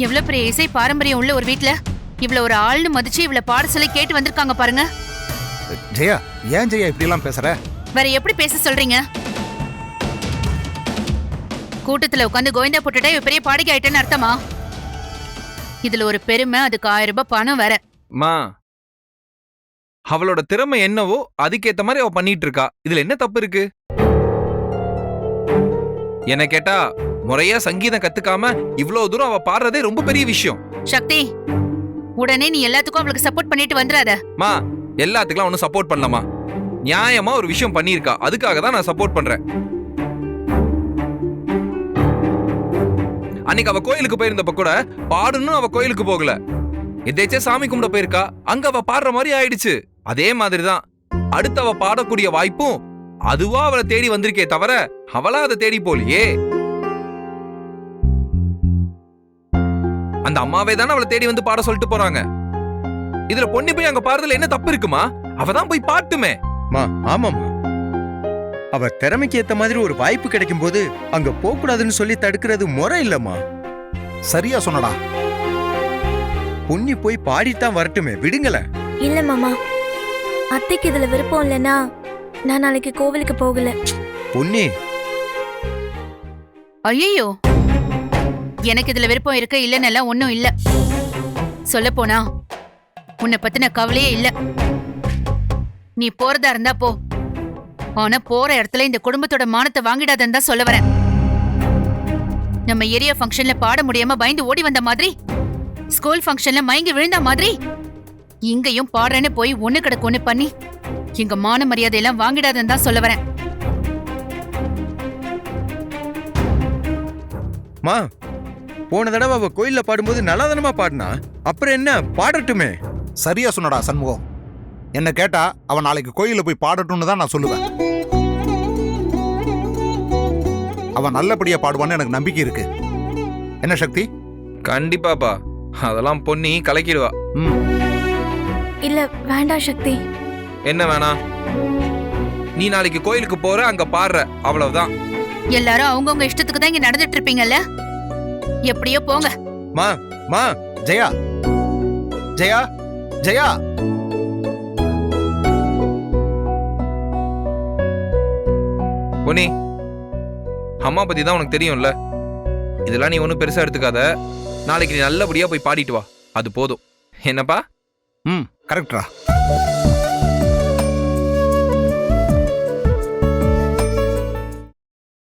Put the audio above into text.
எவ்வளவு பெரிய இசை பாரம்பரியம் உள்ள ஒரு வீட்ல இவ்வளவு ஒரு ஆள்னு மதிச்சு இவ்வளவு பாட சொல்லி கேட்டு வந்திருக்காங்க பாருங்க. ஜெயா, ஏன் ஜெயா இப்படி எல்லாம் பேசுற? வேற எப்படி பேச சொல்றீங்க? கூட்டத்துல உட்காந்து கோவிந்தா போட்டுட்டா இவ பெரிய பாடகி ஆயிட்டேன்னு அர்த்தமா? இதுல ஒரு பெருமை, அதுக்கு 1000 ரூபாய் பணம் வேற. மா, அவளோட திறமை என்னவோ அதுக்கேத்த மாதிரி அவ பண்ணிட்டு இருக்கா. இதுல என்ன தப்பு இருக்கு? என்ன கேட்டா முறையா சங்கீதம் கத்துக்காம இவ்வளவு தூரம் அவ பாடுறதே ரொம்ப பெரிய விஷயம். சக்தி, உடனே நீ எல்லாத்துக்கும் அவளுக்கு சப்போர்ட் பண்ணிட்டு வந்துடாத. மா, எல்லாத்துக்கும் ஒன்னும் சப்போர்ட் பண்ணலாமா? நியாயமா ஒரு விஷயம் பண்ணிருக்கா, அதுக்காக தான் நான் சப்போர்ட் பண்றேன். அன்னைக்கு அவ கோயிலுக்கு போயிருந்தப்ப கூட பாடணும் அவ கோயிலுக்கு போகல, எதேச்சே சாமி கும்பிட போயிருக்கா. அங்க அவ பாடுற மாதிரி ஆயிடுச்சு. அதே மாதிரிதான் அடுத்து அவ பாடக்கூடிய வாய்ப்பும் அதுவா அவளை தேடி வந்திருக்கே தவிர அவளா அதை தேடி போலியே. அந்த அம்மாவே தானே அவளை தேடி வந்து பாட சொல்லிட்டு போறாங்க. இதுல பொண்ணு போய் அங்க பாடுறதுல என்ன தப்பு இருக்குமா? அவதான் போய் பாட்டுமே. ஆமாமா, அவ திறமைக்கு ஏத்த மாதிரி ஒரு வாய்ப்பு கிடைக்கும் போது அங்க போக கூடாதுன்னு சொல்லி தடுக்கிறது முறை இல்லம்மா. சரியா சொன்னடா. பொன்னி போய் பாடித்தான் வரட்டுமே, விடுங்கள. இல்ல மாமா, அத்தைக்கு இதுல விருப்பம் இல்லைன்னா நான் நாளைக்கு கோவிலுக்கு போகல. பொன்னி, ஐயோ, எனக்கு இதுல விருப்பம் இருக்க இல்லன்னு எல்லாம் ஒண்ணும் இல்ல. சொல்ல போனா உன்னை பத்தின கவலையே இல்ல. நீ போறதா இருந்தா போ. ஆனா போற இடத்துல இந்த குடும்பத்தோட மானத்தை வாங்கிடாதன்னு தான் சொல்ல வரேன். நம்ம ஏரியா ஃபங்க்ஷன்ல பாட முடியாம பயந்து ஓடி வந்த மாதிரி, ஸ்கூல் ஃபங்க்ஷன்ல மயங்கி விழுந்த மாதிரி, இங்கேயும் பாடுறேன்னு போய் ஒண்ணு கிடக்கு ஒண்ணு பண்ணி எங்க மான மரியாதையெல்லாம் வாங்கிடாதன்னு தான் சொல்ல வரேன். மா, போன தடவை அவ கோயில்ல பாடும்போது நல்லாதானமா பாடினா, அப்புறம் என்ன பாடட்டுமே. சரியா சொன்னடா சண்முகம். என்ன கேட்டா அவன் நாளைக்கு கோயில போய் பாடட்டும்னு தான் நான் சொல்லுவேன். அவன் நல்லபடியா பாடுவான்னு எனக்கு நம்பிக்கை இருக்கு. என்ன சக்தி? கண்டிப்பாப்பா, அதெல்லாம் பொன்னி கலக்கிடுவா. இல்ல வேண்டாம் சக்தி. என்ன வேணா? நீ நாளைக்கு கோயிலுக்கு போற, அங்க பாடுற, அவ்வளவுதான். எல்லாரும் அவங்கவுங்க இஷ்டத்துக்கு தான் இங்க நடந்துட்டு இருப்பீங்கல்ல. எப்படியோ போங்க. மா, ஜெயா, ஜெயா, ஜெயா. பொன்னி, அம்மா பத்தி தான் உனக்கு தெரியும்ல. இதெல்லாம் நீ ஒன்னும் பெருசா எடுத்துக்காத. நாளைக்கு நீ நல்லபடியா போய் பாடிட்டு வா, அது போதும். என்னப்பா? கரெக்டா.